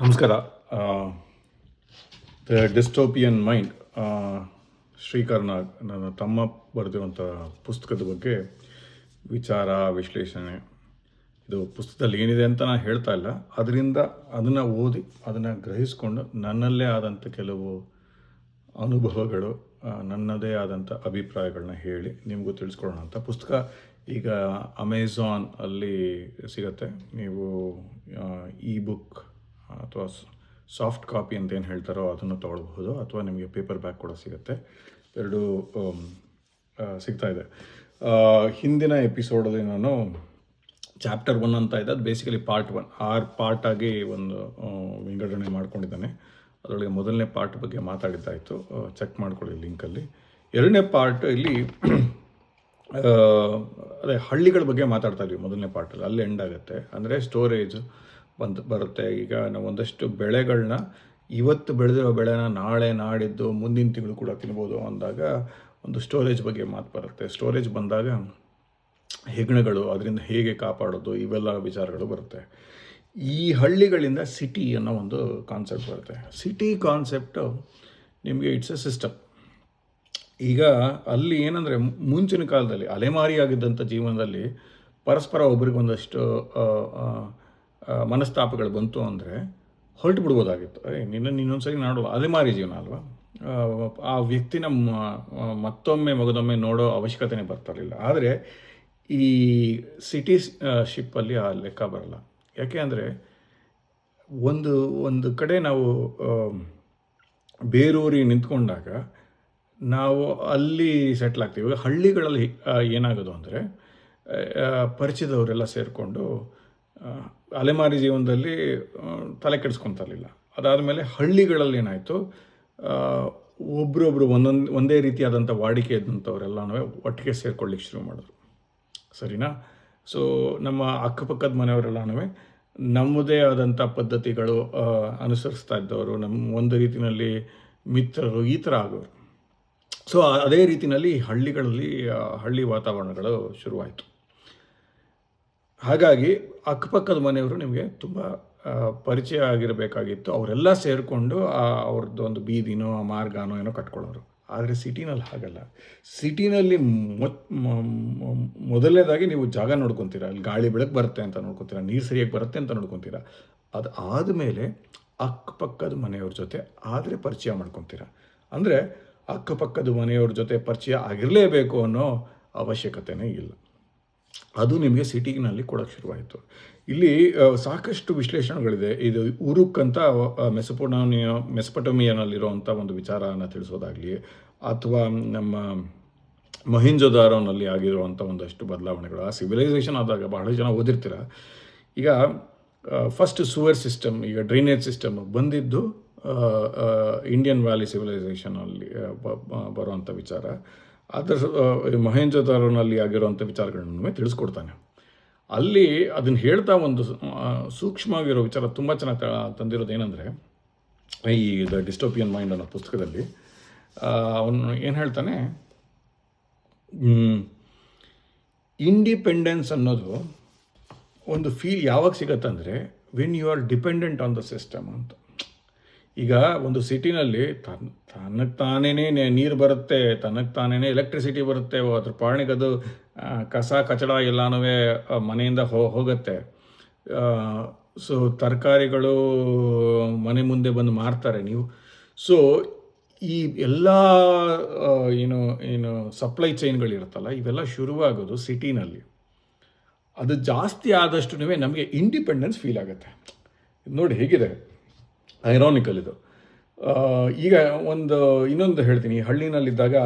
ನಮಸ್ಕಾರ. The dystopian mind, ಶ್ರೀಕರ್ನಾಗ್ ನನ್ನ ತಮ್ಮ ಬರೆದಿರುವಂಥ ಪುಸ್ತಕದ ಬಗ್ಗೆ ವಿಚಾರ ವಿಶ್ಲೇಷಣೆ. ಇದು ಪುಸ್ತಕದಲ್ಲಿ ಏನಿದೆ ಅಂತ ನಾನು ಹೇಳ್ತಾ ಇಲ್ಲ, ಅದನ್ನು ಓದಿ ಅದನ್ನು ಗ್ರಹಿಸ್ಕೊಂಡು ನನ್ನಲ್ಲೇ ಆದಂಥ ಕೆಲವು ಅನುಭವಗಳು, ನನ್ನದೇ ಆದಂಥ ಅಭಿಪ್ರಾಯಗಳನ್ನ ಹೇಳಿ ನಿಮಗೂ ತಿಳಿಸ್ಕೊಡೋಣ ಅಂತ. ಪುಸ್ತಕ ಈಗ ಅಮೆಝಾನ್ ಅಲ್ಲಿ ಸಿಗುತ್ತೆ. ನೀವು ಇ ಬುಕ್ ಅಥವಾ ಸಾಫ್ಟ್ ಕಾಪಿ ಅಂತ ಏನು ಹೇಳ್ತಾರೋ ಅದನ್ನು ತೊಗೊಳ್ಬಹುದು, ಅಥವಾ ನಿಮಗೆ ಪೇಪರ್ ಬ್ಯಾಗ್ ಕೂಡ ಸಿಗುತ್ತೆ. ಎರಡು ಸಿಗ್ತಾ ಇದೆ. ಹಿಂದಿನ ಎಪಿಸೋಡಲ್ಲಿ ನಾನು ಚಾಪ್ಟರ್ 1 ಅಂತ ಇದೆ, ಅದು ಬೇಸಿಕಲಿ ಪಾರ್ಟ್ 1 6 ಪಾರ್ಟಾಗಿ ಒಂದು ವಿಂಗಡಣೆ ಮಾಡ್ಕೊಂಡಿದ್ದಾನೆ. ಅದರೊಳಗೆ ಮೊದಲನೇ ಪಾರ್ಟ್ ಬಗ್ಗೆ ಮಾತಾಡಿದ್ದಾಯಿತು, ಚೆಕ್ ಮಾಡ್ಕೊಳ್ಳಿ ಲಿಂಕಲ್ಲಿ. ಎರಡನೇ ಪಾರ್ಟ್ ಇಲ್ಲಿ ಅದೇ ಹಳ್ಳಿಗಳ ಬಗ್ಗೆ ಮಾತಾಡ್ತಾ ಇದ್ವಿ ಮೊದಲನೇ ಪಾರ್ಟಲ್ಲಿ, ಅಲ್ಲಿ ಎಂಡ್ ಆಗುತ್ತೆ. ಅಂದರೆ ಸ್ಟೋರೇಜ್ ಬರುತ್ತೆ. ಈಗ ನಾವು ಒಂದಷ್ಟು ಬೆಳೆಗಳನ್ನ ಇವತ್ತು ಬೆಳೆದಿರೋ ಬೆಳೆನ ನಾಳೆ ನಾಡಿದ್ದು ಮುಂದಿನ ತಿಂಗಳು ಕೂಡ ತಿನ್ಬೋದು ಅಂದಾಗ ಒಂದು ಸ್ಟೋರೇಜ್ ಬಗ್ಗೆ ಮಾತು ಬರುತ್ತೆ. ಸ್ಟೋರೇಜ್ ಬಂದಾಗ ಹೆಗ್ಣಗಳು, ಅದರಿಂದ ಹೇಗೆ ಕಾಪಾಡೋದು, ಇವೆಲ್ಲ ವಿಚಾರಗಳು ಬರುತ್ತೆ. ಈ ಹಳ್ಳಿಗಳಿಂದ ಸಿಟಿ ಅನ್ನೋ ಒಂದು ಕಾನ್ಸೆಪ್ಟ್ ಬರುತ್ತೆ. ಸಿಟಿ ಕಾನ್ಸೆಪ್ಟು ನಿಮಗೆ ಇಟ್ಸ್ ಎ ಸಿಸ್ಟಮ್. ಈಗ ಅಲ್ಲಿ ಏನಂದರೆ, ಮುಂಚಿನ ಕಾಲದಲ್ಲಿ ಅಲೆಮಾರಿಯಾಗಿದ್ದಂಥ ಜೀವನದಲ್ಲಿ ಪರಸ್ಪರ ಒಬ್ರಿಗೊಂದಷ್ಟು ಮನಸ್ತಾಪಗಳು ಬಂತು ಅಂದರೆ ಹೊರಟು ಬಿಡ್ಬೋದಾಗಿತ್ತು. ಇನ್ನೊಂದ್ಸರಿ ನಾಡೋಲ್ಲ, ಅಲೆಮಾರಿ ಜೀವನ ಅಲ್ವಾ. ಆ ವ್ಯಕ್ತಿನ ಮತ್ತೊಮ್ಮೆ ಮಗದೊಮ್ಮೆ ನೋಡೋ ಅವಶ್ಯಕತೆನೇ ಬರ್ತಿರಲಿಲ್ಲ. ಆದರೆ ಈ ಸಿಟಿ ಶಿಪ್ಪಲ್ಲಿ ಆ ಲೆಕ್ಕ ಬರಲ್ಲ. ಯಾಕೆ ಅಂದರೆ ಒಂದು ಕಡೆ ನಾವು ಬೇರೂರಿ ನಿಂತ್ಕೊಂಡಾಗ ನಾವು ಅಲ್ಲಿ ಸೆಟ್ಲ್ ಆಗ್ತೀವಿ. ಇವಾಗ ಹಳ್ಳಿಗಳಲ್ಲಿ ಏನಾಗೋದು ಅಂದರೆ, ಪರಿಚಯದವರೆಲ್ಲ ಸೇರಿಕೊಂಡು ಅಲೆಮಾರಿ ಜೀವನದಲ್ಲಿ ತಲೆ ಕೆಡಿಸ್ಕೊತಾರಲಿಲ್ಲ. ಅದಾದಮೇಲೆ ಹಳ್ಳಿಗಳಲ್ಲಿ ಏನಾಯಿತು, ಒಬ್ಬರೊಬ್ಬರು ಒಂದೇ ರೀತಿಯಾದಂಥ ವಾಡಿಕೆ ಇದ್ದಂಥವರೆಲ್ಲನೂ ಒಟ್ಟಿಗೆ ಸೇರ್ಕೊಳ್ಳಿಕ್ಕೆ ಶುರು ಮಾಡಿದ್ರು. ಸರಿನಾ? ಸೊ ನಮ್ಮ ಅಕ್ಕಪಕ್ಕದ ಮನೆಯವರೆಲ್ಲನೂ ನಮ್ಮದೇ ಆದಂಥ ಪದ್ಧತಿಗಳು ಅನುಸರಿಸ್ತಾ ಇದ್ದವರು, ನಮ್ಮ ಒಂದು ರೀತಿಯಲ್ಲಿ ಮಿತ್ರರು, ಈ ಥರ ಆಗೋರು. ಸೊ ಅದೇ ರೀತಿಯಲ್ಲಿ ಹಳ್ಳಿಗಳಲ್ಲಿ ಹಳ್ಳಿ ವಾತಾವರಣಗಳು ಶುರುವಾಯಿತು. ಹಾಗಾಗಿ ಅಕ್ಕಪಕ್ಕದ ಮನೆಯವರು ನಿಮಗೆ ತುಂಬ ಪರಿಚಯ ಆಗಿರಬೇಕಾಗಿತ್ತು. ಅವರೆಲ್ಲ ಸೇರಿಕೊಂಡು ಅವ್ರದ್ದು ಒಂದು ಬೀದಿನೋ ಮಾರ್ಗನೋ ಏನೋ ಕಟ್ಕೊಳ್ಳೋರು. ಆದರೆ ಸಿಟಿನಲ್ಲಿ ಹಾಗಲ್ಲ. ಸಿಟಿನಲ್ಲಿ ಮೊದಲನೇದಾಗಿ ನೀವು ಜಾಗ ನೋಡ್ಕೊತೀರ, ಅಲ್ಲಿ ಗಾಳಿ ಬೆಳಕು ಬರುತ್ತೆ ಅಂತ ನೋಡ್ಕೊತೀರ, ನೀರು ಸರಿಯಾಗಿ ಬರುತ್ತೆ ಅಂತ ನೋಡ್ಕೊತೀರ. ಅದು ಆದಮೇಲೆ ಅಕ್ಕಪಕ್ಕದ ಮನೆಯವ್ರ ಜೊತೆ ಆದರೆ ಪರಿಚಯ ಮಾಡ್ಕೊತೀರ. ಅಂದರೆ ಅಕ್ಕಪಕ್ಕದ ಮನೆಯವ್ರ ಜೊತೆ ಪರಿಚಯ ಆಗಿರಲೇಬೇಕು ಅನ್ನೋ ಅವಶ್ಯಕತೆಯೇ ಇಲ್ಲ. ಅದು ನಿಮಗೆ ಸಿಟಿನಲ್ಲಿ ಕೊಡೋಕ್ಕೆ ಶುರುವಾಯಿತು. ಸಾಕಷ್ಟು ವಿಶ್ಲೇಷಣೆಗಳಿದೆ. ಇದು ಉರುಕ್ ಅಂತ ಮೆಸೊಪೊಟೇಮಿಯಾನಲ್ಲಿರುವಂಥ ಒಂದು ವಿಚಾರನ ತಿಳಿಸೋದಾಗಲಿ, ಅಥವಾ ನಮ್ಮ ಮೊಹೆಂಜೊದಾರೋನಲ್ಲಿ ಆಗಿರುವಂಥ ಒಂದಷ್ಟು ಬದಲಾವಣೆಗಳು. ಆ ಸಿವಿಲೈಸೇಷನ್ ಆದಾಗ ಬಹಳ ಜನ ಓದಿರ್ತೀರ. ಈಗ ಫಸ್ಟ್ ಸುವರ್ ಸಿಸ್ಟಮ್, ಈಗ ಡ್ರೈನೇಜ್ ಸಿಸ್ಟಮ್ ಬಂದಿದ್ದು ಇಂಡಿಯನ್ ವ್ಯಾಲಿ ಸಿವಿಲೈಸೇಷನಲ್ಲಿ ಬರುವಂಥ ವಿಚಾರ. ಅದರ ಮೊಹೆಂಜೊದಾರೋನಲ್ಲಿ ಆಗಿರುವಂಥ ವಿಚಾರಗಳನ್ನು ತಿಳಿಸ್ಕೊಡ್ತಾನೆ. ಅಲ್ಲಿ ಅದನ್ನು ಹೇಳ್ತಾ ಒಂದು ಸೂಕ್ಷ್ಮವಾಗಿರೋ ವಿಚಾರ ತುಂಬ ಚೆನ್ನಾಗಿ ತಂದಿರೋದು ಏನಂದರೆ, ಈ ದ ಡಿಸ್ಟೋಪಿಯನ್ ಮೈಂಡ್ ಅನ್ನೋ ಪುಸ್ತಕದಲ್ಲಿ ಅವನು ಏನು ಹೇಳ್ತಾನೆ, ಇಂಡಿಪೆಂಡೆನ್ಸ್ ಅನ್ನೋದು ಒಂದು ಫೀಲ್ ಯಾವಾಗ ಸಿಗತ್ತೆ ಅಂದರೆ, when you are dependent on the system ಅಂತ. ಈಗ ಒಂದು ಸಿಟಿನಲ್ಲಿ ತನಗೆ ತಾನೇ ನೀರು ಬರುತ್ತೆ, ತನಗೆ ತಾನೇ ಎಲೆಕ್ಟ್ರಿಸಿಟಿ ಬರುತ್ತೆ, ಅದ್ರ ಪಾಣಿಗದು ಕಸ ಕಚಡ ಎಲ್ಲನೂ ಮನೆಯಿಂದ ಹೋಗುತ್ತೆ. ಸೊ ತರಕಾರಿಗಳು ಮನೆ ಮುಂದೆ ಬಂದು ಮಾರ್ತಾರೆ ನೀವು. ಸೊ ಈ ಎಲ್ಲ ಏನು ಸಪ್ಲೈ ಚೈನ್ಗಳಿರುತ್ತಲ್ಲ, ಇವೆಲ್ಲ ಶುರುವಾಗೋದು ಸಿಟಿನಲ್ಲಿ. ಅದು ಜಾಸ್ತಿ ಆದಷ್ಟು ನಮಗೆ ಇಂಡಿಪೆಂಡೆನ್ಸ್ ಫೀಲ್ ಆಗುತ್ತೆ. ನೋಡಿ ಹೇಗಿದೆ ಐರಾನಿಕಲ್ ಇದು. ಈಗ ಇನ್ನೊಂದು ಹೇಳ್ತೀನಿ. ಹಳ್ಳಿನಲ್ಲಿದ್ದಾಗ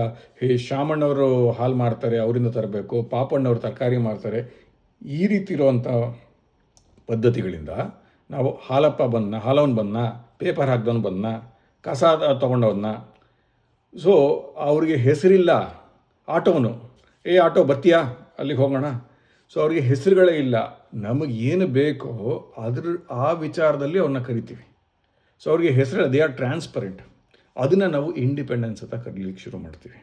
ಶಾಮಣ್ಣವರು ಹಾಲು ಮಾರ್ತಾರೆ, ಅವರಿಂದ ತರಬೇಕು, ಪಾಪಣ್ಣವ್ರು ತರಕಾರಿ ಮಾರ್ತಾರೆ. ಈ ರೀತಿ ಇರುವಂಥ ಪದ್ಧತಿಗಳಿಂದ ನಾವು ಹಾಲವನು ಬಂದ, ಪೇಪರ್ ಹಾಕ್ದವನು ಬಂದ, ಕಸ ತೊಗೊಂಡವನ್ನ. ಸೊ ಅವ್ರಿಗೆ ಹೆಸರಿಲ್ಲ. ಆಟೋನು, ಆಟೋ ಬರ್ತೀಯಾ, ಅಲ್ಲಿಗೆ ಹೋಗೋಣ. ಸೊ ಅವ್ರಿಗೆ ಹೆಸರುಗಳೇ ಇಲ್ಲ. ನಮಗೇನು ಬೇಕೋ ಆ ವಿಚಾರದಲ್ಲಿ ಅವ್ರನ್ನ ಕರಿತೀವಿ. ಸೊ ಅವ್ರಿಗೆ ಹೆಸರು, ದೇ ಆರ್ ಟ್ರಾನ್ಸ್ಪರೆಂಟ್. ಅದನ್ನು ನಾವು ಇಂಡಿಪೆಂಡೆನ್ಸ್ ಅಂತ ಕರೀಲಿಕ್ಕೆ ಶುರು ಮಾಡ್ತೀವಿ.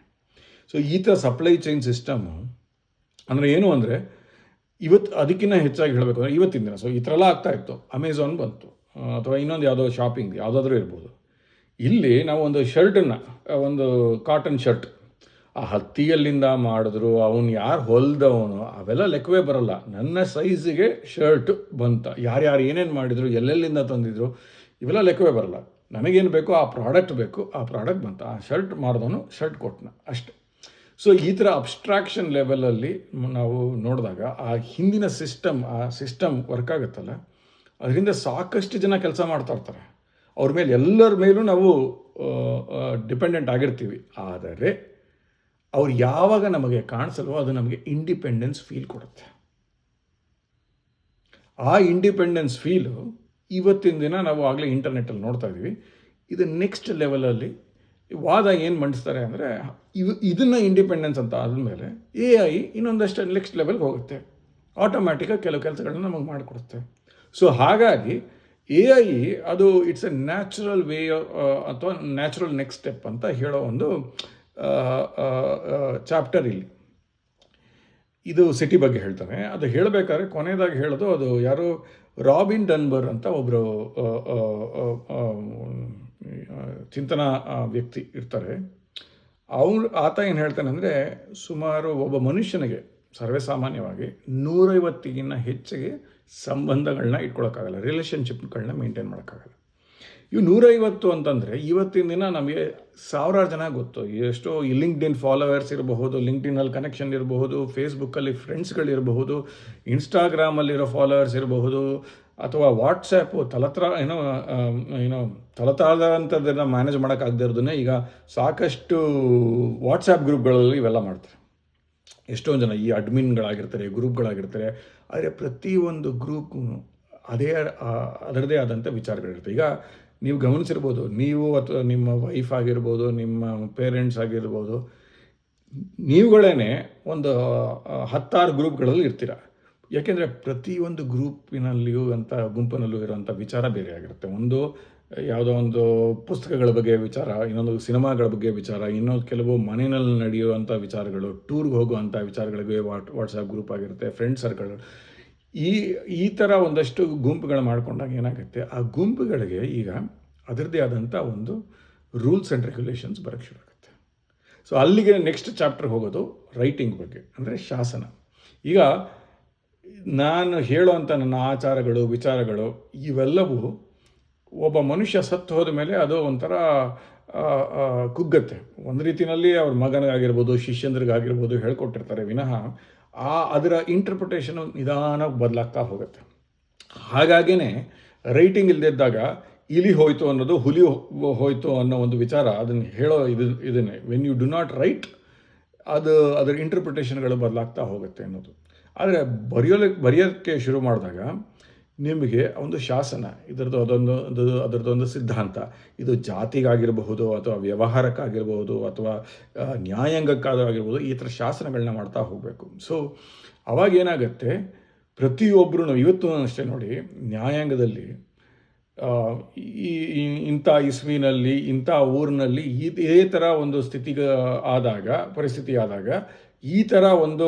ಸೊ ಈ ಥರ ಸಪ್ಲೈ ಚೈನ್ ಸಿಸ್ಟಮು ಅಂದರೆ ಏನು ಅಂದರೆ, ಇವತ್ತು ಅದಕ್ಕಿಂತ ಹೆಚ್ಚಾಗಿ ಹೇಳಬೇಕು ಅಂದರೆ ಇವತ್ತಿನ ದಿನ. ಸೊ ಈ ಥರ ಎಲ್ಲ ಆಗ್ತಾಯಿತ್ತು. ಅಮೆಝಾನ್ ಬಂತು, ಅಥವಾ ಇನ್ನೊಂದು ಯಾವುದೋ ಶಾಪಿಂಗ್ ಯಾವುದಾದ್ರೂ ಇರ್ಬೋದು. ಇಲ್ಲಿ ನಾವು ಒಂದು ಶರ್ಟನ್ನು, ಒಂದು ಕಾಟನ್ ಶರ್ಟ್, ಆ ಹತ್ತಿಯಲ್ಲಿಂದ ಮಾಡಿದ್ರು, ಅವನು ಯಾರು ಹೊಲಿದವನು ಅವೆಲ್ಲ ಲೆಕ್ಕವೇ ಬರಲ್ಲ. ನನ್ನ ಸೈಜಿಗೆ ಶರ್ಟ್ ಬಂತ, ಯಾರ್ಯಾರು ಏನೇನು ಮಾಡಿದರು, ಎಲ್ಲೆಲ್ಲಿಂದ ತಂದಿದ್ರು, ಇವೆಲ್ಲ ಲೆಕ್ಕವೇ ಬರಲ್ಲ. ನನಗೇನು ಬೇಕೋ ಆ ಪ್ರಾಡಕ್ಟ್ ಬೇಕು, ಆ ಪ್ರಾಡಕ್ಟ್ ಬಂತ, ಆ ಶರ್ಟ್ ಮಾಡಿದವನು ಶರ್ಟ್ ಕೊಟ್ಟನ ಅಷ್ಟೆ. ಸೊ ಈ ಥರ ಅಬ್ಸ್ಟ್ರಾಕ್ಷನ್ ಲೆವೆಲಲ್ಲಿ ನಾವು ನೋಡಿದಾಗ ಆ ಹಿಂದಿನ ಆ ಸಿಸ್ಟಮ್ ವರ್ಕ್ ಆಗುತ್ತಲ್ಲ, ಅದರಿಂದ ಸಾಕಷ್ಟು ಜನ ಕೆಲಸ ಮಾಡ್ತಾ ಇರ್ತಾರೆ. ಅವ್ರ ಮೇಲೆ ಎಲ್ಲರ ಮೇಲೂ ನಾವು ಡಿಪೆಂಡೆಂಟ್ ಆಗಿರ್ತೀವಿ. ಆದರೆ ಅವ್ರು ಯಾವಾಗ ನಮಗೆ ಕಾಣಿಸಲ್ವೋ ಅದು ನಮಗೆ ಇಂಡಿಪೆಂಡೆನ್ಸ್ ಫೀಲ್ ಕೊಡುತ್ತೆ. ಆ ಇಂಡಿಪೆಂಡೆನ್ಸ್ ಫೀಲು ಇವತ್ತಿನ ದಿನ ನಾವು ಆಗಲೇ ಇಂಟರ್ನೆಟ್ಟಲ್ಲಿ ನೋಡ್ತಾ ಇದ್ದೀವಿ. ಇದು ನೆಕ್ಸ್ಟ್ ಲೆವೆಲಲ್ಲಿ ವಾದ ಏನು ಮಂಡಿಸ್ತಾರೆ ಅಂದರೆ, ಇದನ್ನು ಇಂಡಿಪೆಂಡೆನ್ಸ್ ಅಂತ ಆದಮೇಲೆ AI ಇನ್ನೊಂದಷ್ಟು ನೆಕ್ಸ್ಟ್ ಲೆವೆಲ್ಗೆ ಹೋಗುತ್ತೆ, ಆಟೋಮ್ಯಾಟಿಕಾಗಿ ಕೆಲವು ಕೆಲಸಗಳನ್ನ ನಮಗೆ ಮಾಡಿಕೊಡುತ್ತೆ. ಸೊ ಹಾಗಾಗಿ AI ಅದು ಇಟ್ಸ್ ಎ ನ್ಯಾಚುರಲ್ ವೇ ಅಥವಾ ನ್ಯಾಚುರಲ್ ನೆಕ್ಸ್ಟ್ ಸ್ಟೆಪ್ ಅಂತ ಹೇಳೋ ಒಂದು ಚಾಪ್ಟರ್ ಇಲ್ಲಿ. ಇದು ಸಿಟಿ ಬಗ್ಗೆ ಹೇಳ್ತಾನೆ. ಅದು ಹೇಳಬೇಕಾದ್ರೆ ಕೊನೆಯದಾಗಿ ಹೇಳೋದು, ಅದು ಯಾರು ರಾಬಿನ್ ಡನ್ಬರ್ ಅಂತ ಒಬ್ಬರು ಚಿಂತನಾ ವ್ಯಕ್ತಿ ಇರ್ತಾರೆ. ಆತ ಏನು ಹೇಳ್ತಾನೆ ಅಂದರೆ, ಸುಮಾರು ಒಬ್ಬ ಮನುಷ್ಯನಿಗೆ ಸರ್ವೇಸಾಮಾನ್ಯವಾಗಿ 150 ಹೆಚ್ಚಿಗೆ ಸಂಬಂಧಗಳನ್ನ ಇಟ್ಕೊಳ್ಳೋಕ್ಕಾಗಲ್ಲ, ರಿಲೇಷನ್ಶಿಪ್ಗಳನ್ನ ಮೇಂಟೈನ್ ಮಾಡೋಕ್ಕಾಗಲ್ಲ. ಇವು 150 ಅಂತಂದರೆ ಇವತ್ತಿನ ದಿನ ನಮಗೆ ಸಾವಿರಾರು ಜನ ಗೊತ್ತು. ಎಷ್ಟೋ ಈ ಲಿಂಕ್ಡ್ಇನ್ ಫಾಲೋವರ್ಸ್ ಇರಬಹುದು, ಲಿಂಕ್ಡ್ಇನ್ನಲ್ಲಿ ಕನೆಕ್ಷನ್ ಇರಬಹುದು, ಫೇಸ್ಬುಕ್ಕಲ್ಲಿ ಫ್ರೆಂಡ್ಸ್ಗಳಿರಬಹುದು, ಇನ್ಸ್ಟಾಗ್ರಾಮಲ್ಲಿರೋ ಫಾಲೋವರ್ಸ್ ಇರಬಹುದು, ಅಥವಾ ವಾಟ್ಸ್ಯಾಪು ತಲತಾದಂಥದ್ದನ್ನು ಮ್ಯಾನೇಜ್ ಮಾಡೋಕ್ಕಾಗದೇ ಇರೋದನ್ನೇ ಈಗ ಸಾಕಷ್ಟು ವಾಟ್ಸ್ಯಾಪ್ ಗ್ರೂಪ್ಗಳಲ್ಲಿ ಇವೆಲ್ಲ ಮಾಡ್ತಾರೆ. ಎಷ್ಟೊಂದು ಜನ ಈ ಅಡ್ಮಿನ್ಗಳಾಗಿರ್ತಾರೆ, ಗ್ರೂಪ್ಗಳಾಗಿರ್ತಾರೆ. ಆದರೆ ಪ್ರತಿಯೊಂದು ಗ್ರೂಪ್ಗೂ ಅದರದೇ ಆದಂಥ ವಿಚಾರಗಳಿರ್ತವೆ. ಈಗ ನೀವು ಗಮನಿಸಿರ್ಬೋದು, ನೀವು ಅಥವಾ ನಿಮ್ಮ ವೈಫ್ ಆಗಿರ್ಬೋದು, ನಿಮ್ಮ ಪೇರೆಂಟ್ಸ್ ಆಗಿರ್ಬೋದು, ನೀವುಗಳೇ ಒಂದು 10 ಗ್ರೂಪ್ಗಳಲ್ಲಿ ಇರ್ತೀರ. ಯಾಕೆಂದರೆ ಪ್ರತಿಯೊಂದು ಗ್ರೂಪಿನಲ್ಲಿಯೂ ಗುಂಪಿನಲ್ಲೂ ಇರೋಂಥ ವಿಚಾರ ಬೇರೆ ಆಗಿರುತ್ತೆ. ಒಂದು ಯಾವುದೋ ಒಂದು ಪುಸ್ತಕಗಳ ಬಗ್ಗೆ ವಿಚಾರ, ಇನ್ನೊಂದು ಸಿನಿಮಾಗಳ ಬಗ್ಗೆ ವಿಚಾರ, ಇನ್ನೊಂದು ಕೆಲವು ಮನೆಯಲ್ಲಿ ನಡೆಯುವಂಥ ವಿಚಾರಗಳು, ಟೂರ್ಗೆ ಹೋಗುವಂಥ ವಿಚಾರಗಳಿಗೆ ವಾಟ್ಸಪ್ ಗ್ರೂಪ್ ಆಗಿರುತ್ತೆ, ಫ್ರೆಂಡ್ ಸರ್ಕಲ್. ಈ ಥರ ಒಂದಷ್ಟು ಗುಂಪುಗಳು ಮಾಡ್ಕೊಂಡಾಗ ಏನಾಗುತ್ತೆ, ಆ ಗುಂಪುಗಳಿಗೆ ಈಗ ಅದರದ್ದೇ ಆದಂಥ ಒಂದು ರೂಲ್ಸ್ ಆ್ಯಂಡ್ ರೆಗ್ಯುಲೇಷನ್ಸ್ ಬರೋಕ್ಕೆ ಶುರು ಆಗುತ್ತೆ. ಸೊ ಅಲ್ಲಿಗೆ ನೆಕ್ಸ್ಟ್ ಚಾಪ್ಟರ್ ಹೋಗೋದು ರೈಟಿಂಗ್ ಬಗ್ಗೆ, ಅಂದರೆ ಶಾಸನ. ಈಗ ನಾನು ಹೇಳುವಂಥ ನನ್ನ ಆಚಾರಗಳು, ವಿಚಾರಗಳು ಇವೆಲ್ಲವೂ ಒಬ್ಬ ಮನುಷ್ಯ ಸತ್ತು ಹೋದ ಮೇಲೆ ಅದು ಒಂಥರ ಕುಗ್ಗತ್ತೆ. ಒಂದು ರೀತಿಯಲ್ಲಿ ಅವ್ರ ಮಗನಿಗಾಗಿರ್ಬೋದು, ಶಿಷ್ಯಂದ್ರಿಗಾಗಿರ್ಬೋದು ಹೇಳ್ಕೊಟ್ಟಿರ್ತಾರೆ ವಿನಃ ಅದರ ಇಂಟರ್ಪ್ರಿಟೇಷನು ನಿಧಾನವಾಗಿ ಬದಲಾಗ್ತಾ ಹೋಗುತ್ತೆ. ಹಾಗಾಗಿಯೇ ರೈಟಿಂಗ್ ಇಲ್ಲದಿದ್ದಾಗ ಇಲಿ ಹೋಯಿತು ಅನ್ನೋದು ಹುಲಿ ಹೋಯಿತು ಅನ್ನೋ ಒಂದು ವಿಚಾರ, ಅದನ್ನು ಹೇಳೋ ಇದನ್ನೇ when you do not right, ಅದರ ಇಂಟರ್ಪ್ರಿಟೇಷನ್ಗಳು ಬದಲಾಗ್ತಾ ಹೋಗುತ್ತೆ ಅನ್ನೋದು. ಆದರೆ ಬರೆಯೋಕ್ಕೆ ಶುರು ಮಾಡಿದಾಗ ನಿಮಗೆ ಒಂದು ಶಾಸನ, ಅದರದ್ದೊಂದು ಸಿದ್ಧಾಂತ, ಇದು ಜಾತಿಗಾಗಿರಬಹುದು ಅಥವಾ ವ್ಯವಹಾರಕ್ಕಾಗಿರ್ಬೋದು ಅಥವಾ ನ್ಯಾಯಾಂಗಕ್ಕಾಗಿರ್ಬೋದು, ಈ ಥರ ಶಾಸನಗಳನ್ನ ಮಾಡ್ತಾ ಹೋಗಬೇಕು. ಸೊ ಅವಾಗೇನಾಗತ್ತೆ, ಪ್ರತಿಯೊಬ್ಬರೂ ಇವತ್ತು ಅಷ್ಟೇ ನೋಡಿ, ನ್ಯಾಯಾಂಗದಲ್ಲಿ ಇಂಥ ಇಸ್ವಿನಲ್ಲಿ ಇಂಥ ಊರಿನಲ್ಲಿ ಇದೇ ಥರ ಒಂದು ಪರಿಸ್ಥಿತಿ ಆದಾಗ ಈ ಥರ ಒಂದು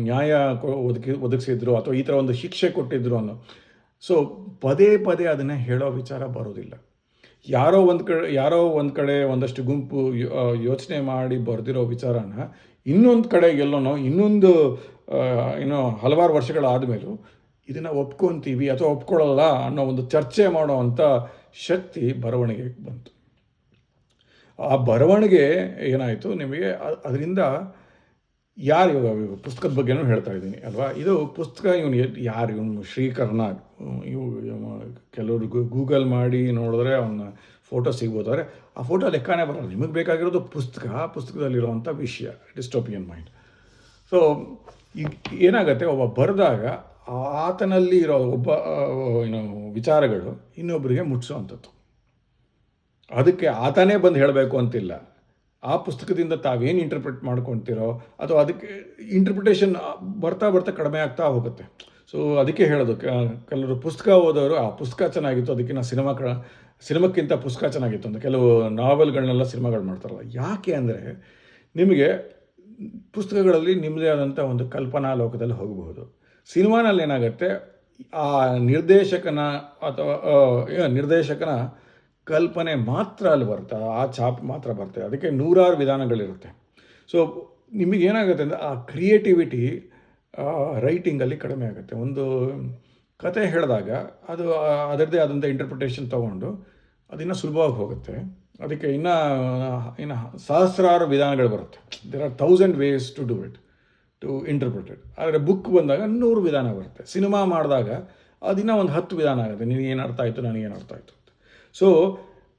ನ್ಯಾಯ ಒದಗಿಸಿದ್ರು ಅಥವಾ ಈ ಥರ ಒಂದು ಶಿಕ್ಷೆ ಕೊಟ್ಟಿದ್ರು ಅನ್ನೋ. ಸೊ ಪದೇ ಪದೇ ಅದನ್ನು ಹೇಳೋ ವಿಚಾರ ಬರೋದಿಲ್ಲ. ಯಾರೋ ಒಂದು ಕಡೆ ಒಂದಷ್ಟು ಗುಂಪು ಯೋಚನೆ ಮಾಡಿ ಬರೆದಿರೋ ವಿಚಾರನ ಇನ್ನೊಂದು ಕಡೆ ಎಲ್ಲೋನೋ ಇನ್ನೊಂದು ಹಲವಾರು ವರ್ಷಗಳಾದಮೇಲೂ ಇದನ್ನು ಒಪ್ಕೊತೀವಿ ಅಥವಾ ಒಪ್ಕೊಳ್ಳಲ್ಲ ಅನ್ನೋ ಒಂದು ಚರ್ಚೆ ಮಾಡೋ ಅಂಥ ಶಕ್ತಿ ಬರವಣಿಗೆಗೆ ಬಂತು. ಆ ಬರವಣಿಗೆ ಏನಾಯಿತು ನಿಮಗೆ, ಅದರಿಂದ ಇವಾಗ ಪುಸ್ತಕದ ಬಗ್ಗೆನೂ ಹೇಳ್ತಾ ಇದ್ದೀನಿ ಅಲ್ವಾ. ಇದು ಪುಸ್ತಕ ಇವನು ಶ್ರೀಕರ್ಣ, ಕೆಲವರು ಗೂಗಲ್ ಮಾಡಿ ನೋಡಿದ್ರೆ ಅವನ ಫೋಟೋ ಸಿಗ್ಬೋದು. ಆದರೆ ಆ ಫೋಟೋ ಲೆಕ್ಕನೇ ಬರಲ್ಲ. ನಿಮಗೆ ಬೇಕಾಗಿರೋದು ಪುಸ್ತಕದಲ್ಲಿರುವಂಥ ವಿಷಯ, ಡಿಸ್ಟೋಪಿಯನ್ ಮೈಂಡ್. ಸೊ ಈಗ ಏನಾಗುತ್ತೆ, ಒಬ್ಬ ಬರೆದಾಗ ಆತನಲ್ಲಿ ಇರೋ ವಿಚಾರಗಳು ಇನ್ನೊಬ್ಬರಿಗೆ ಮುಟ್ಟಿಸೋವಂಥದ್ದು. ಅದಕ್ಕೆ ಆತನೇ ಬಂದು ಹೇಳಬೇಕು ಅಂತಿಲ್ಲ. ಆ ಪುಸ್ತಕದಿಂದ ತಾವೇನು ಇಂಟರ್ಪ್ರಿಟ್ ಮಾಡ್ಕೊಳ್ತೀರೋ ಅಥವಾ ಅದಕ್ಕೆ ಇಂಟರ್ಪ್ರಿಟೇಷನ್ ಬರ್ತಾ ಕಡಿಮೆ ಆಗ್ತಾ ಹೋಗುತ್ತೆ. ಸೊ ಅದಕ್ಕೆ ಹೇಳೋದು, ಕೆಲವರು ಪುಸ್ತಕ ಓದೋರು ಆ ಪುಸ್ತಕ ಚೆನ್ನಾಗಿತ್ತು, ಅದಕ್ಕಿಂತ ಸಿನಿಮಾಕ್ಕಿಂತ ಪುಸ್ತಕ ಚೆನ್ನಾಗಿತ್ತು ಅಂತ ಕೆಲವು ನಾವೆಲ್ಗಳನ್ನೆಲ್ಲ ಸಿನಿಮಾಗಳು ಮಾಡ್ತಾರಲ್ಲ. ಯಾಕೆ ಅಂದರೆ ನಿಮಗೆ ಪುಸ್ತಕಗಳಲ್ಲಿ ನಿಮ್ಮದೇ ಆದಂಥ ಒಂದು ಕಲ್ಪನಾ ಲೋಕದಲ್ಲಿ ಹೋಗಬಹುದು. ಸಿನಿಮಾನಲ್ಲಿ ಏನಾಗುತ್ತೆ, ಆ ನಿರ್ದೇಶಕನ ಅಥವಾ ನಿರ್ದೇಶಕನ ಕಲ್ಪನೆ ಮಾತ್ರ ಅಲ್ಲಿ ಬರುತ್ತೆ, ಆ ಛಾಪ್ ಮಾತ್ರ ಬರುತ್ತೆ. ಅದಕ್ಕೆ ನೂರಾರು ವಿಧಾನಗಳಿರುತ್ತೆ. ಸೊ ನಿಮಗೇನಾಗುತ್ತೆ ಅಂದರೆ ಆ ಕ್ರಿಯೇಟಿವಿಟಿ ರೈಟಿಂಗಲ್ಲಿ ಕಡಿಮೆ ಆಗುತ್ತೆ. ಒಂದು ಕತೆ ಹೇಳಿದಾಗ ಅದು ಅದರದ್ದೇ ಆದಂಥ ಇಂಟರ್ಪ್ರಿಟೇಷನ್ ತೊಗೊಂಡು ಅದಿನ್ನೂ ಸುಲಭವಾಗಿ ಹೋಗುತ್ತೆ. ಅದಕ್ಕೆ ಇನ್ನು ಸಹಸ್ರಾರು ವಿಧಾನಗಳು ಬರುತ್ತೆ. There are 1000 ways to do it, to interpret it. ಆದರೆ ಬುಕ್ ಬಂದಾಗ 100 ವಿಧಾನ ಬರುತ್ತೆ. ಸಿನಿಮಾ ಮಾಡಿದಾಗ ಅದಿನ್ನೂ ಒಂದು 10 ವಿಧಾನ ಆಗುತ್ತೆ. ನಿನಗೇನು ಅರ್ಥ ಆಯಿತು, ನನಗೇನು ಅರ್ಥ ಆಯಿತು ಅಂತ. ಸೊ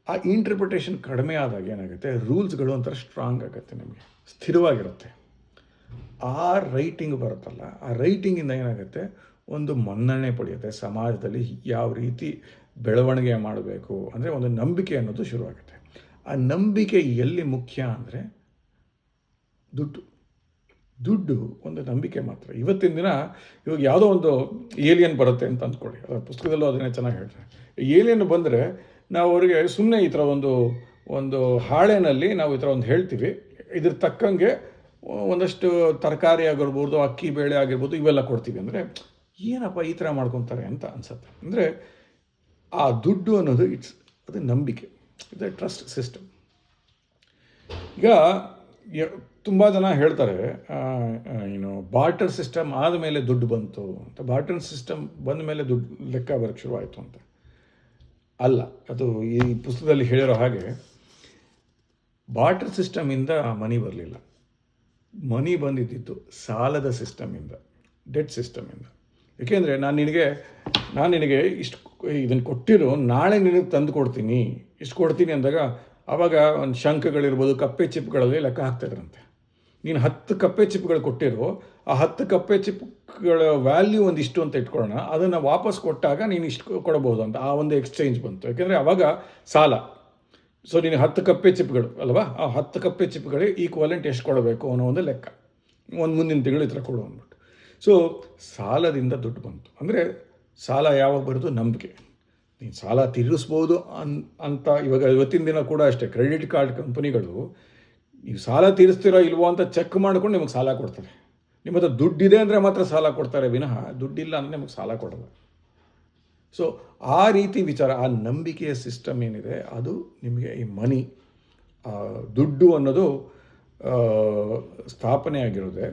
ಆ ಇಂಟರ್ಪ್ರಿಟೇಷನ್ ಕಡಿಮೆ ಆದಾಗ ಏನಾಗುತ್ತೆ, ರೂಲ್ಸ್ಗಳು ಒಂಥರ ಸ್ಟ್ರಾಂಗ್ ಆಗುತ್ತೆ, ನಿಮಗೆ ಸ್ಥಿರವಾಗಿರುತ್ತೆ. ಆ ರೈಟಿಂಗ್ ಬರುತ್ತಲ್ಲ, ಆ ರೈಟಿಂಗಿಂದ ಏನಾಗುತ್ತೆ, ಒಂದು ಮನ್ನಣೆ ಪಡೆಯುತ್ತೆ ಸಮಾಜದಲ್ಲಿ. ಯಾವ ರೀತಿ ಬೆಳವಣಿಗೆ ಮಾಡಬೇಕು ಅಂದರೆ ಒಂದು ನಂಬಿಕೆ ಅನ್ನೋದು ಶುರುವಾಗುತ್ತೆ. ಆ ನಂಬಿಕೆ ಎಲ್ಲಿ ಮುಖ್ಯ ಅಂದರೆ ದುಡ್ಡು ಒಂದು ನಂಬಿಕೆ ಮಾತ್ರ. ಇವತ್ತಿನ ದಿನ ಇವಾಗ ಯಾವುದೋ ಒಂದು ಏಲಿಯನ್ ಬರುತ್ತೆ ಅಂತ ಅಂದ್ಕೊಳ್ಳಿ, ಅದರ ಪುಸ್ತಕದಲ್ಲೂ ಅದನ್ನೇ ಚೆನ್ನಾಗಿ ಹೇಳ್ತಾರೆ. ಏಲಿಯನ್ ಬಂದರೆ ನಾವು ಅವರಿಗೆ ಸುಮ್ಮನೆ ಈ ಥರ ಒಂದು ಹಾಳೆನಲ್ಲಿ ನಾವು ಈ ಥರ ಒಂದು ಹೇಳ್ತೀವಿ, ಇದ್ರ ತಕ್ಕಂಗೆ ಒಂದಷ್ಟು ತರಕಾರಿ ಆಗಿರ್ಬೋದು, ಅಕ್ಕಿ ಬೇಳೆ ಆಗಿರ್ಬೋದು, ಇವೆಲ್ಲ ಕೊಡ್ತೀವಿ ಅಂದರೆ ಏನಪ್ಪ ಈ ಥರ ಮಾಡ್ಕೊತಾರೆ ಅಂತ ಅನ್ಸುತ್ತೆ. ಅಂದರೆ ಆ ದುಡ್ಡು ಅನ್ನೋದು ಅದು ನಂಬಿಕೆ, ಇದು ಟ್ರಸ್ಟ್ ಸಿಸ್ಟಮ್. ಈಗ ತುಂಬ ಜನ ಹೇಳ್ತಾರೆ ಬಾರ್ಟರ್ ಸಿಸ್ಟಮ್ ಆದಮೇಲೆ ದುಡ್ಡು ಬಂತು ಅಂತ. ಬಾರ್ಟರ್ ಸಿಸ್ಟಮ್ ಬಂದ ಮೇಲೆ ದುಡ್ಡು ಲೆಕ್ಕ ಬರೋಕ್ಕೆ ಶುರುವಾಯಿತು ಅಂತ ಅಲ್ಲ. ಅದು ಈ ಪುಸ್ತಕದಲ್ಲಿ ಹೇಳಿರೋ ಹಾಗೆ ಬಾರ್ಟರ್ ಸಿಸ್ಟಮಿಂದ ಮನಿ ಬರಲಿಲ್ಲ. ಮನಿ ಬಂದಿದ್ದಿತ್ತು ಸಾಲದ ಸಿಸ್ಟಮಿಂದ, ಡೆಟ್ ಸಿಸ್ಟಮಿಂದ. ಏಕೆಂದರೆ ನಾನು ನಿನಗೆ ಇಷ್ಟು ಇದನ್ನು ಕೊಟ್ಟಿರೋ, ನಾಳೆ ನಿನಗೆ ತಂದು ಕೊಡ್ತೀನಿ, ಇಷ್ಟು ಕೊಡ್ತೀನಿ ಅಂದಾಗ ಆವಾಗ ಒಂದು ಶಂಖಗಳಿರ್ಬೋದು, ಕಪ್ಪೆ ಚಿಪ್ಗಳಲ್ಲಿ ಲೆಕ್ಕ ಹಾಕ್ತಾಯಿದ್ರಂತೆ. ನೀನು 10 ಕಪ್ಪೆ ಚಿಪ್ಗಳು ಕೊಟ್ಟಿರೋ, ಆ 10 ಕಪ್ಪೆ ಚಿಪ್ಗಳ ವ್ಯಾಲ್ಯೂ ಒಂದಿಷ್ಟು ಅಂತ ಇಟ್ಕೊಳ್ಳೋಣ, ಅದನ್ನು ವಾಪಸ್ ಕೊಟ್ಟಾಗ ನೀನು ಇಷ್ಟು ಕೊಡಬಹುದು ಅಂತ ಆ ಒಂದು ಎಕ್ಸ್ಚೇಂಜ್ ಬಂತು. ಯಾಕೆಂದರೆ ಆವಾಗ ಸಾಲ. ಸೊ ನೀನು 10 ಕಪ್ಪೆ ಚಿಪ್ಗಳು ಅಲ್ವಾ, ಆ 10 ಕಪ್ಪೆ ಚಿಪ್ಗಳಿಗೆ ಈಕ್ವಲೆಂಟ್ ಎಷ್ಟು ಕೊಡಬೇಕು ಅನ್ನೋ ಒಂದು ಲೆಕ್ಕ, ಒಂದು ಮುಂದಿನ ತಿಂಗಳು ಈ ಥರ ಕೊಡು ಅಂದ್ಬಿಟ್ಟು. ಸೊ ಸಾಲದಿಂದ ದುಡ್ಡು ಬಂತು. ಅಂದರೆ ಸಾಲ ಯಾವಾಗ ಬರೋದು? ನಂಬಿಕೆ. ನೀನು ಸಾಲ ತೀರಿಸ್ಬೋದು ಅಂತ. ಇವತ್ತಿನ ದಿನ ಕೂಡ ಅಷ್ಟೇ, ಕ್ರೆಡಿಟ್ ಕಾರ್ಡ್ ಕಂಪನಿಗಳು ನೀವು ಸಾಲ ತೀರಿಸ್ತೀರೋ ಇಲ್ವೋ ಅಂತ ಚೆಕ್ ಮಾಡ್ಕೊಂಡು ನಿಮಗೆ ಸಾಲ ಕೊಡ್ತಾರೆ. ನಿಮ್ಮ ಹತ್ರ ದುಡ್ಡಿದೆ ಅಂದರೆ ಮಾತ್ರ ಸಾಲ ಕೊಡ್ತಾರೆ ವಿನಃ ದುಡ್ಡಿಲ್ಲ ಅಂದರೆ ನಿಮಗೆ ಸಾಲ ಕೊಡಲ್ಲ. ಸೊ ಆ ರೀತಿ ವಿಚಾರ, ಆ ನಂಬಿಕೆಯ ಸಿಸ್ಟಮ್ ಏನಿದೆ ಅದು ನಿಮಗೆ ಈ ಮನಿ, ದುಡ್ಡು ಅನ್ನೋದು ಸ್ಥಾಪನೆ ಆಗಿರೋದೆ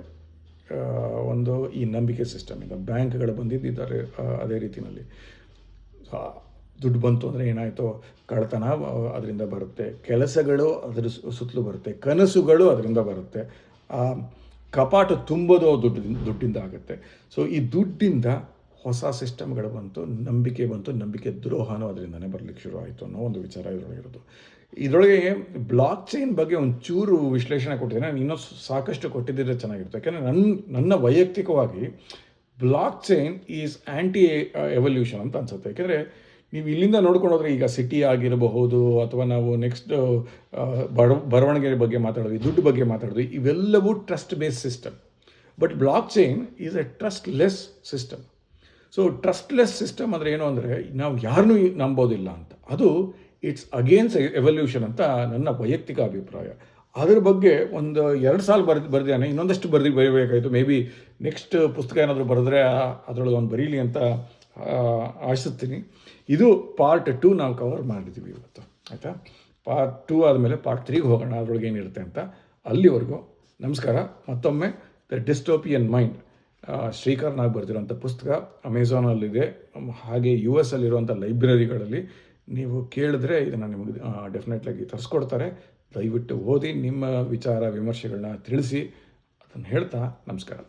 ಒಂದು ಈ ನಂಬಿಕೆ ಸಿಸ್ಟಮಿಂದ. ಬ್ಯಾಂಕ್ಗಳು ಬಂದಿದ್ದಾರೆ ಅದೇ ರೀತಿಯಲ್ಲಿ. ದುಡ್ಡು ಬಂತು ಅಂದರೆ ಏನಾಯಿತು, ಕಳ್ಳತನ ಅದರಿಂದ ಬರುತ್ತೆ, ಕೆಲಸಗಳು ಅದರ ಸುತ್ತಲೂ ಬರುತ್ತೆ, ಕನಸುಗಳು ಅದರಿಂದ ಬರುತ್ತೆ, ಕಪಾಟು ತುಂಬೋದು ದುಡ್ಡಿಂದ ಆಗುತ್ತೆ. ಸೊ ಈ ದುಡ್ಡಿಂದ ಹೊಸ ಸಿಸ್ಟಮ್ಗಳು ಬಂತು, ನಂಬಿಕೆ ಬಂತು, ನಂಬಿಕೆ ದ್ರೋಹನೂ ಅದರಿಂದನೇ ಬರಲಿಕ್ಕೆ ಶುರು ಆಯಿತು ಅನ್ನೋ ಒಂದು ವಿಚಾರ ಇದರೊಳಗಿರೋದು. ಇದರೊಳಗೆ ಬ್ಲಾಕ್ ಚೈನ್ ಬಗ್ಗೆ ಒಂಚೂರು ವಿಶ್ಲೇಷಣೆ ಕೊಟ್ಟಿದ್ದೇನೆ. ನಾನು ಇನ್ನೂ ಸಾಕಷ್ಟು ಕೊಟ್ಟಿದ್ದರೆ ಚೆನ್ನಾಗಿರುತ್ತೆ. ಯಾಕೆಂದರೆ ನನ್ನ ವೈಯಕ್ತಿಕವಾಗಿ block chain is anti evolution ಅಂತ ಅನಿಸುತ್ತೆ. ಯಾಕೆಂದರೆ ನೀವು ಇಲ್ಲಿಂದ ನೋಡ್ಕೊಂಡು ಹೋದರೆ, ಈಗ ಸಿಟಿ ಆಗಿರಬಹುದು ಅಥವಾ ನಾವು ನೆಕ್ಸ್ಟ್ ಬರವಣಿಗೆ ಬಗ್ಗೆ ಮಾತಾಡೋದು, ದುಡ್ಡು ಬಗ್ಗೆ ಮಾತಾಡೋದು, ಇವೆಲ್ಲವೂ trust based system. But block chain is a trustless system. So trustless system ಅಂದರೆ ಏನು ಅಂದರೆ ನಾವು ಯಾರನ್ನೂ ನಂಬೋದಿಲ್ಲ ಅಂತ. ಅದು ಇಟ್ಸ್ ಅಗೇನ್ಸ್ಟ್ ಎವಲ್ಯೂಷನ್ ಅಂತ ನನ್ನ ವೈಯಕ್ತಿಕ ಅಭಿಪ್ರಾಯ. ಅದ್ರ ಬಗ್ಗೆ ಒಂದು 2 ಸಾಲ ಬರೆದಿದ್ದಾನೆ. ಇನ್ನೊಂದಷ್ಟು ಬರೀಬೇಕಾಯಿತು. ಮೇ ಬಿ ನೆಕ್ಸ್ಟ್ ಪುಸ್ತಕ ಏನಾದರೂ ಬರೆದ್ರೆ ಅದರೊಳಗೆ ಒಂದು ಬರೀಲಿ ಅಂತ ಆಶಿಸ್ತೀನಿ. ಇದು ಪಾರ್ಟ್ 2 ನಾವು ಕವರ್ ಮಾಡಿದ್ದೀವಿ ಇವತ್ತು, ಆಯಿತಾ? ಪಾರ್ಟ್ 2 ಆದಮೇಲೆ ಪಾರ್ಟ್ 3ಗೆ ಹೋಗೋಣ, ಅದರೊಳಗೆ ಏನಿರುತ್ತೆ ಅಂತ. ಅಲ್ಲಿವರೆಗೂ ನಮಸ್ಕಾರ. ಮತ್ತೊಮ್ಮೆ ದ ಡಿಸ್ಟೋಪಿಯನ್ ಮೈಂಡ್, ಶ್ರೀಕರ್ ನಾಗ್ ಬರೆದಿರೋಂಥ ಪುಸ್ತಕ ಅಮೆಝಾನಲ್ಲಿದೆ. ಹಾಗೆ US ಅಲ್ಲಿರುವಂಥ ಲೈಬ್ರರಿಗಳಲ್ಲಿ ನೀವು ಕೇಳಿದ್ರೆ ಇದನ್ನು ನಿಮಗೆ ಡೆಫಿನೆಟ್ಲಾಗಿ ತರಿಸ್ಕೊಡ್ತಾರೆ. ದಯವಿಟ್ಟು ಓದಿ, ನಿಮ್ಮ ವಿಚಾರ ವಿಮರ್ಶೆಗಳನ್ನ ತಿಳಿಸಿ. ಅದನ್ನು ಹೇಳ್ತಾ ನಮಸ್ಕಾರ.